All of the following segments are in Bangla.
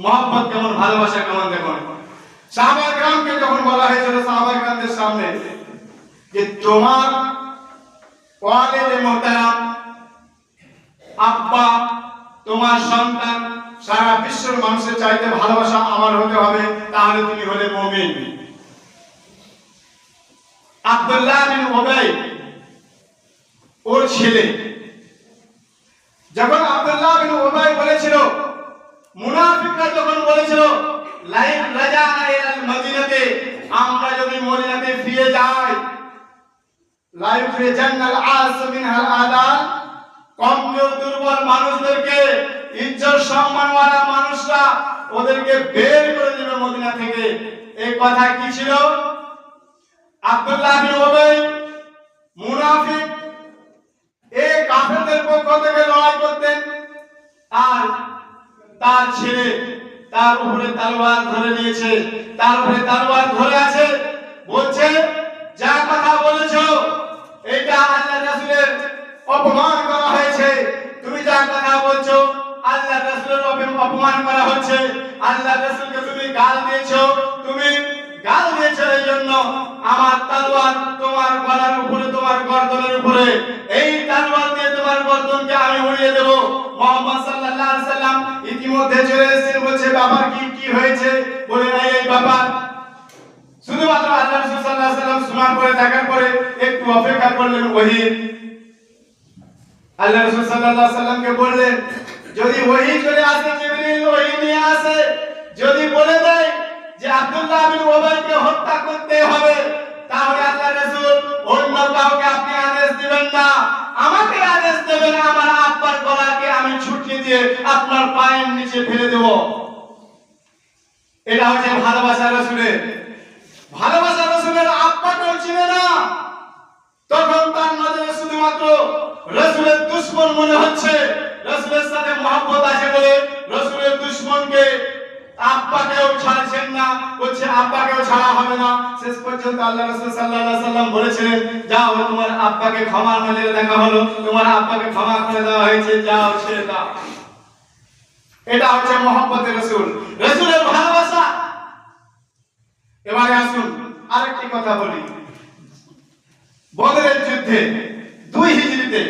মহব্বত কেমন, ভালোবাসা কেমন দেখুন। সাহাবায়ে কেরামকে যখন বলা হয়েছিল সাহাবায়ে কেরামদের সামনে যে তোমার ওয়ালিদে মুহতারাম আব্বা, তোমার সন্তান সারা বিশ্বের মানুষের চাইতে ভালোবাসা আমার হতে হবে, তাহলে তুমি হলে মুমিন। আব্দুল্লাহ বিন উবাই ওর ছেলে, যখন আব্দুল্লাহ বিন উবাই বলেছিল, মুনাফিকরা যখন বলেছিল লাইন রাজানা ইলাল মদিনাতে, আমরা যদি মদিনাতে ফিরে যাই, লাইফে জান্নাল আস মিনহাল আদাল, কমজোর দুর্বল মানুষদেরকে, ইজ্জত সম্মানওয়ালা মানুষরা ওদেরকে বের করে দেবে মদিনা থেকে। এই কথা কি ছিল? আব্দুল্লাহ বিন উবাই মুনাফিক, এই কাফেরদের পক্ষ থেকে লড়াই করতেন, আর তার ছেলে তার উপরে তলোয়ার ধরে নিয়েছে, তার উপরে তলোয়ার ধরে আছে, বলছে যা কথা বলেছো এটা আল্লাহ রাসূলের অপমান করা হয়েছে, তুমি যা কথা বলছো আল্লাহ রাসূলের অপমান করা হচ্ছে, আল্লাহ রাসূলকে তুমি গাল দিয়েছো, তুমি গাল দিয়েছো, এই জন্য আমার তলোয়ার তোমার গলার উপরে, তোমার গর্দনের উপরে, এই তলোয়ার দিয়ে তোমার গর্দনকে আমি উড়িয়ে দেব। মুহাম্মদ সাল্লাল্লাহু আলাইহি সাল্লাম ইতিমধ্যে চলে এসেছেন, বলছে ব্যাপার কি হয়েছে? বলে এই ব্যাপার। শুধুমাত্র আল্লাহ রাসূল সাল্লাল্লাহু আলাইহি সাল্লাম শোনার পরে, দেখার পরে একটু অপেক্ষা করলেন ওহী। আল্লাহ রাসূল সাল্লাল্লাহু আলাইহি সাল্লামকে বললেন যদি ওহী চলে আসে, জিবরিল ওহী নিয়ে আসে, যদি বলে দেয় যে আব্দুল্লাহ বিন উবাইকে হত্যা করতে হবে, তাহলে আল্লাহ রাসূল অন্য কাউকে আপনি আদেশ দিবেন না, আমাকে আদেশ দেবেন, আমার আব্বার গলাকে আমি ছুটি দিয়ে আপনার পায়ের নিচে ফেলে দেব। এটা হচ্ছে ভালোবাসা রাসূলের। ভালোবাসা রাসূলের আব্বাকেও চিনে না, তখন তার নজরে শুধুমাত্র রাসূলের দুশমন মনে হচ্ছে, রাসূলের সাথে মহব্বত আছে বলে রাসূলের দুশমনকে আব্বাকেও ছাড়ছেন না, বলছে আব্বাকেও ছাড়া হবে না। শেষ পর্যন্ত আল্লাহ রাসূল সাল্লাল্লাহু আলাইহি সাল্লাম বলেছিলেন যাও, তোমার আব্বাকে ক্ষমা করে দেখা হলো, তোমার আব্বাকে ক্ষমা করে দেওয়া হয়েছে, যাও ছেড়ে দাও। এটা হচ্ছে মহব্বতে রাসূল, রাসূলের ভালোবাসা। এবারে আসুন আরেকটি কথা বলি। বদরের যুদ্ধে 2 হিজরিতে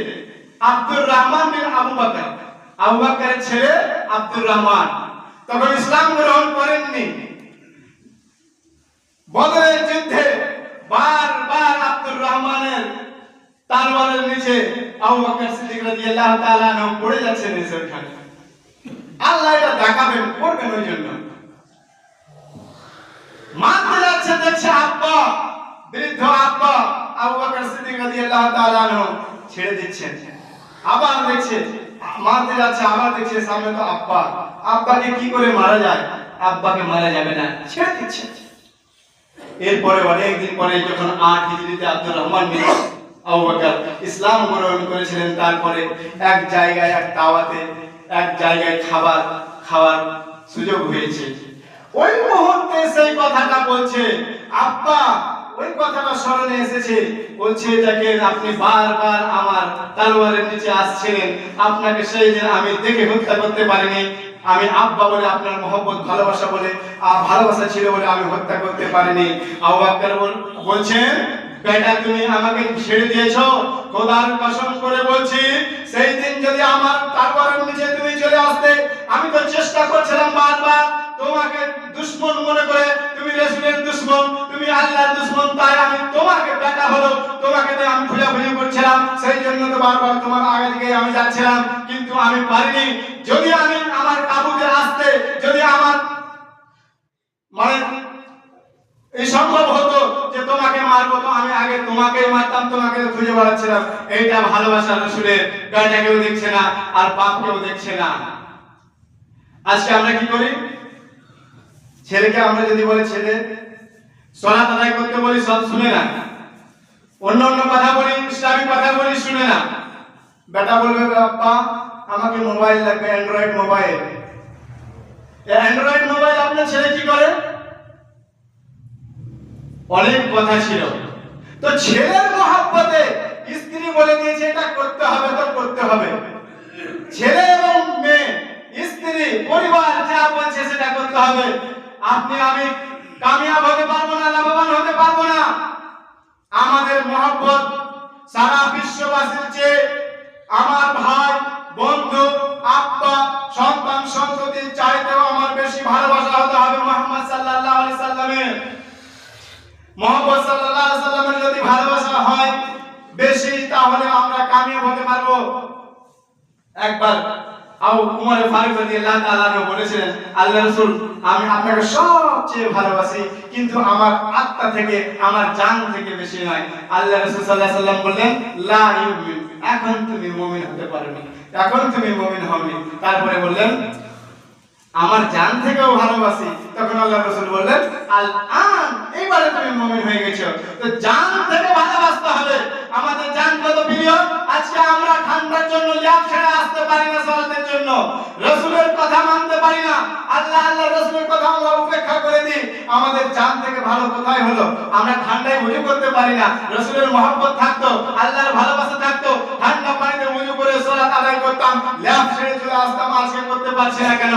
আব্দুর রহমান বিন আবু বকর, আবু বকরের ছেলে আব্দুর রহমান তখন ইসলাম গ্রহণ করেননি। বদরের যুদ্ধে বারবার আব্দুর রহমানের তলোয়ারের নিচে আবু বকর সিদ্দিক রাদিয়াল্লাহু তাআলা আনহু পড়ে যাচ্ছেন সেখানে। আল্লাহ এটা দেখাবেন, করবেন, ওই জন্য মারতে যাচ্ছে, দেখছে আব্বা, বৃদ্ধ আব্বা আবু বকর সিদ্দিক রাদিয়াল্লাহু তাআলা আনহু ছেড়ে দিচ্ছেন। আবার দেখছে মারতে যাচ্ছে, আবার দেখছে সামনে তো আব্বা, আব্বাকে কি করে মারা যায়? আব্বাকে মারা যাবে না, ছেড়ে দিচ্ছে। এরপরে অনেকদিন পরে যখন 8 হিজরিতে আব্দুর রহমান বিন আবু বকর ইসলাম গ্রহণ করেছিলেন, তারপরে এক জায়গায়, এক দাওয়াতে, এক জায়গায় খাওয়ার সুযোগ হয়েছে। ওই মুহূর্তে সেই কথাটা বলছে আব্বা, ওই কথাটা স্মরণে এসেছে, বলছে দেখেন আপনি বারবার আমার তলোয়ারের নিচে আসছিলেন, আপনাকে সেই দিন আমি দেখে হত্যা করতে পারিনি, আমি আব্বা বলে আপনার মহব্বত ভালোবাসা বলে ভালোবাসা ছিল বলে আমি হত্যা করতে পারিনি। আবু বকর বলছেন বেটা তুমি আমাকে ছেড়ে দিয়েছো, খোদার কসম করে বলছি সেই দিন যদি আমার তলোয়ারের নিচে তুমি চলে আসতে, আমি তো চেষ্টা করছিলাম বারবার তোমাকে দুশমন মনে করে, তুমি রাসূলের দুশমন, তুমি আল্লাহর দুশমন, তাই আমি তোমাকে বেটা হলো তোমাকে আমি খুঁজে করছিলাম, সেই জন্য তো বারবার তোমার আগে দিকে আমি যাচ্ছিলাম, কিন্তু আমি পারিনি। যদি আমি আমার কাবুতে আসতে, যদি আমার মানে এই সম্ভব হতো যে তোমাকে মারবো, তো আমি আগে তোমাকেই মারতাম, তোমাকে খুঁজে বেড়াচ্ছিলাম। এইটা ভালোবাসা রাসূলের। বেটাকেও দেখছে না আর বাপকেও দেখছে না। আজকে আমরা কি করি? ছেলেকে আমরা যদি বলি ছেলে সালাত আদায় করতে বলি, সব শুনে না, অন্য কথা বলি, ইসলামিক কথা বলি, শুনে না। বেটা বলবে বাবা আমাকে মোবাইল লাগবে, অ্যান্ড্রয়েড মোবাইল। অ্যান্ড্রয়েড মোবাইল আপনার ছেলে কি করে? অনেক কথা ছিল, তো ছেলের মহব্বতে স্ত্রী বলে দিয়েছে এটা করতে হবে তো করতে হবে। ছেলে এবং মেয়ে, স্ত্রী, পরিবার যা বলছে সেটা করতে হবে। আপনি আমি কামিয়াব হতে পারবো না, লাভবান হতে পারবো না। আমাদের মহব্বত সারা বিশ্ববাসীর চেয়ে আমার ভাই, বন্ধু, আব্বা, সন্তান, সন্ততির চাইতেও আমার বেশি ভালোবাসা হতে হবে মুহাম্মদ সাল্লাল্লাহু আলাইহি সাল্লামের। মুহাম্মদ সাল্লাল্লাহু আলাইহি সাল্লামের যদি ভালোবাসা হয় বেশি, তাহলে আমরা কামিয়াব হতে পারবো। একবার উমর ফারুক রাদিয়াল্লাহু তাআলা আনহু বলেছিলেন, আল্লাহ রাসূল, আমি আপনাকে সবচেয়ে ভালোবাসি, কিন্তু আমার আত্মা থেকে, আমার জান থেকে বেশি নয়। আল্লাহ রাসূল সাল্লাল্লাহু আলাইহি সাল্লাম বললেন, লা ইউমিন, এখন তুমি মুমিন হতে পারোনি, এখন তুমি মুমিন হওনি। তারপরে বললেন, আমার জান থেকেও ভালোবাসি। তখন আল্লাহ রাসূল বললেন, আল আন, এইবারে তুমি মুমিন হয়ে গেছো। তো জান থেকে ভালোবাসতে হবে। আমাদের জান কত প্রিয়। আজকে আমরা ঠান্ডার জন্য ল্যাব ছেড়ে আসতে পারি না সালাতের জন্য, রাসূলের কথা মানতে পারি না, আল্লাহ রাসূলের কথা আমরা উপেক্ষা করে দিই। আমাদের জান থেকে ভালো কোথায় হলো? আমরা ঠান্ডায় ওযু করতে পারি না, রাসূলের মহব্বত থাকতো, আল্লাহর ভালোবাসা থাকতো, ঠান্ডা পানিতে ওযু করে সালাত আদায় করতাম, ল্যাব ছেড়ে চলে আসতাম। আজকে করতে পারছি না কেন?